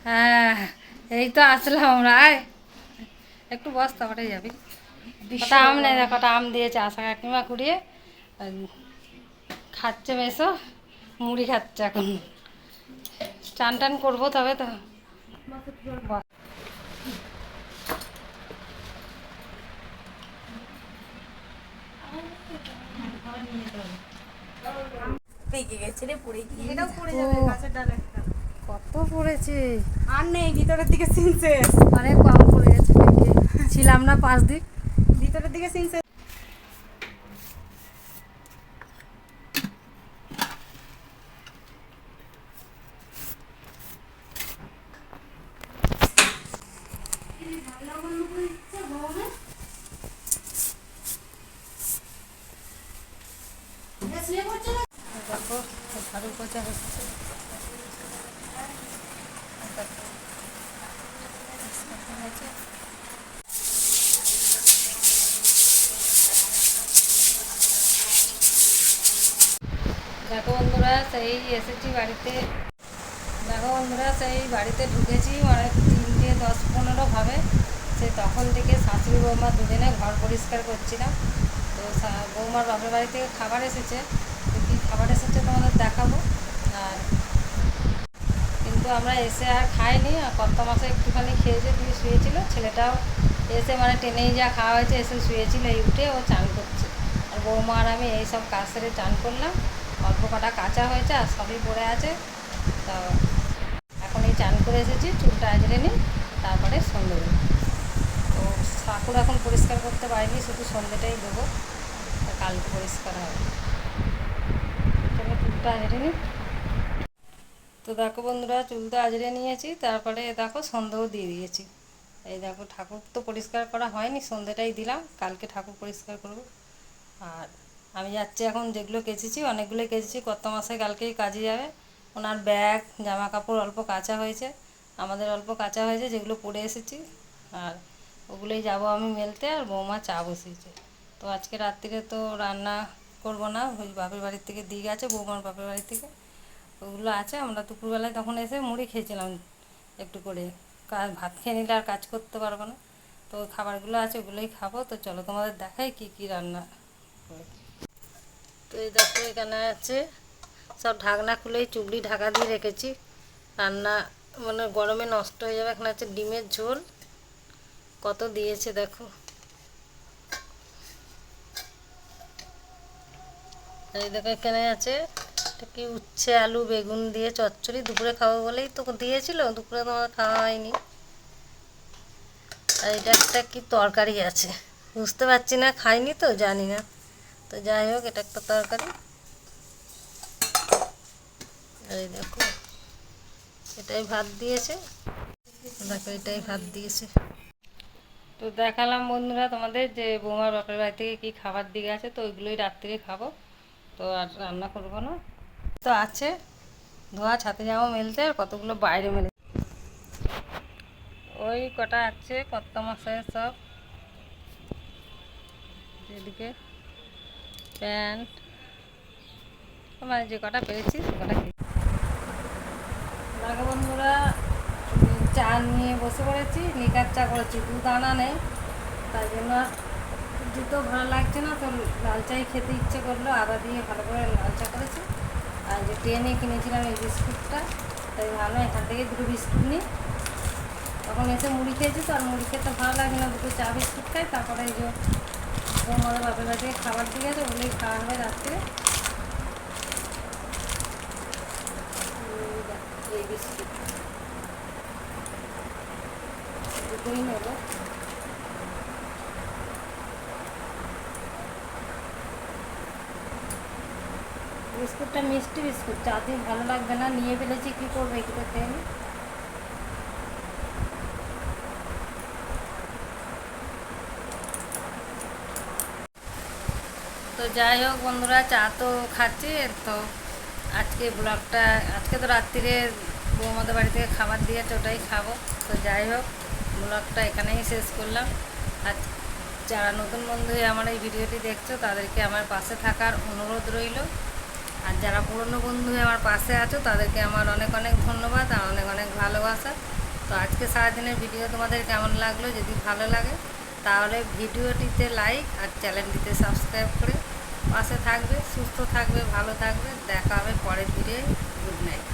হ্যাঁ, এই তো আসলাম আমরা। আয় একটু বস, তারপরে যাবি। কটা আম নেই, কটা আম দিয়েছে আশা কাকিমা কুড়িয়ে খাচ্ছে মেসো, মুড়ি খাচ্ছে এখন। চান টান করবো তবে তো। বস। পেকে গেছে রে, পড়ে গিয়ে ও, এটাও পড়ে যাবে গাছের ডালে একটা। কত পড়েছে! আর নেই, ভিতরের দিকে সিনছে। অনেক কম পড়ে গেছে পেকে। ছিলাম না 5 দিন। ভিতরের দিকে সিনছে। দেখো, ঝাড়ু পোছা হচ্ছে। দেখো বন্ধুরা, সেই এসেছি বাড়িতে। দেখো বন্ধুরা, সেই বাড়িতে ঢুকেছি মানে 3:10-15 ভাবে। সেই তখন থেকে শাশুড়ি বৌমা দুজনে ঘর পরিষ্কার করছিলাম। তো বৌমার বাপের বাড়ি থেকে খাবার এসেছে। তো কী খাবার এসেছে তোমাদের দেখাবো। আর কিন্তু আমরা এসে আর খাইনি, আর কত মাসে একটুখানি খেয়েছে, দিয়ে শুয়েছিল। ছেলেটাও এসে মানে টেনেই যা খাওয়া হয়েছে, এসে শুয়েছিল। এই উঠে ও চান করছে। আর বৌমা আর আমি এই সব কাজ সেরে চান করলাম। অল্প কটা কাঁচা হয়েছে আর সবই পড়ে আছে। তো এখন এই চান করে এসেছি, চুলটা আজরে নিই, তারপরে সন্ধে দেবো। তো ঠাকুর এখন পরিষ্কার করতে পারিনি, শুধু সন্ধেটাই দেবো। কালকে পরিষ্কার হবে। চলো চুলটা আজরে নিই। তো দেখো বন্ধুরা, চুল তো আজরে নিয়েছি, তারপরে দেখো সন্ধেও দিয়ে দিয়েছি। এই দেখো, ঠাকুর তো পরিষ্কার করা হয়নি, সন্ধেটাই দিলাম, কালকে ঠাকুর পরিষ্কার করব। আর আমি যাচ্ছি এখন, যেগুলো কেচেছি অনেকগুলোই কেচেছি, কত মাসে কালকেই কাজে যাবে। ওনার ব্যাগ জামা কাপড় অল্প কাচা হয়েছে, আমাদের অল্প কাচা হয়েছে, যেগুলো পরে এসেছি। আর ওগুলোই যাব আমি মেলতে। আর বৌমা চা বসিয়েছে। তো আজকে রাত্রিরে তো রান্না করব না, ওই বাপের বাড়ির থেকে দিয়ে গেছে, বৌমার বাপের বাড়ি থেকে ওগুলো আছে। আমরা দুপুরবেলায় তখন এসে মুড়ি খেয়েছিলাম একটু করে। ভাত খেয়ে নিলে আর কাজ করতে পারবো না। তো খাবারগুলো আছে, ওগুলোই খাবো। তো চলো তোমাদের দেখাই কি কি রান্না করে। তো এই দেখো, এখানে আছে সব ঢাকনা খুলেই চুগড়ি ঢাকা দিয়ে রেখেছি। রান্না মানে গরমে নষ্ট হয়ে যাবে। এখানে আছে ডিমের ঝোল, কত দিয়েছে দেখো। এই দেখো, এখানে আছে কি উচ্ছে আলু বেগুন দিয়ে চচ্চড়ি, দুপুরে খাবো বলেই তো দিয়েছিল, দুপুরে তোমার খাওয়া হয়নি। আর এটা একটা কি তরকারি আছে, বুঝতে পারছি না, খাইনি তো জানি না। তো যাই হোক, এটা একটা তরকারি। এই দেখো, এটাই ভাত দিয়েছে। দেখো, এটাই ভাত দিয়েছে। তো দেখালাম বন্ধুরা তোমাদের যে বৌমার বাপের বাড়ি থেকে কী খাবার দিয়ে গেছে। তো ওইগুলোই রাত্রে খাবো। তো আর রান্না করবো না। তো আছে ধোয়া ছাতে জামা মেলতে, আর কতগুলো বাইরে মেলে। ওই কটা আছে কত মাসে সব, যেদিকে প্যান্ট, মানে যে কটা পেরেছি সে কটা। দেখো বন্ধুরা, চা নিয়ে বসে পড়েছি, লিকার চা করেছি, দুধ আনা নেই, তাই জন্য দুধও ভালো লাগছে না। তো লাল চাই খেতে ইচ্ছে করলো, আদা দিয়ে ভালো করে লাল চা করেছি। আর যে ট্রেনে কিনেছিলাম এই বিস্কুটটা, তাই ভাবলাম এখান থেকে দুটো বিস্কুট নিই। তখন এসে মুড়ি খেয়েছি, তো আর মুড়ি খেতে ভালো লাগে না, দুটো চা বিস্কুট খাই। তারপরে এই যে বৌমাদের বাপের বাড়ি থেকে খাবার দিয়ে গেছে, ওগুলোই খাওয়া হবে রাত্রে। এই বিস্কুট দুটোই নেবো। বিস্কুটটা মিষ্টি বিস্কুট, চা দিয়ে ভালো লাগবে না, নিয়ে ফেলেছি, কী করবো, এগুলো খেয়ে নিই। তো যাই হোক বন্ধুরা, চা তো খাচ্ছি। তো আজকে ব্লগটা, আজকে তো রাত্রিরে বৌমাদের বাড়ি থেকে খাবার দিয়েছে, ওটাই খাবো। তো যাই হোক, ব্লগটা এখানেই শেষ করলাম। আর যারা নতুন বন্ধু হয়ে আমার এই ভিডিওটি দেখছো, তাদেরকে আমার পাশে থাকার অনুরোধ রইল। আর যারা পুরনো বন্ধু হয়ে আমার পাশে আছো, তাদেরকে আমার অনেক অনেক ধন্যবাদ আর অনেক অনেক ভালোবাসা। তো আজকে সারাদিনের ভিডিও তোমাদের কেমন লাগলো, যদি ভালো লাগে তাহলে ভিডিওটিতে লাইক আর চ্যানেলটিতে সাবস্ক্রাইব করে পাশে থাকবে। সুস্থ থাকবে, ভালো থাকবে। দেখা হবে পরের ভিডিওয়। Good night.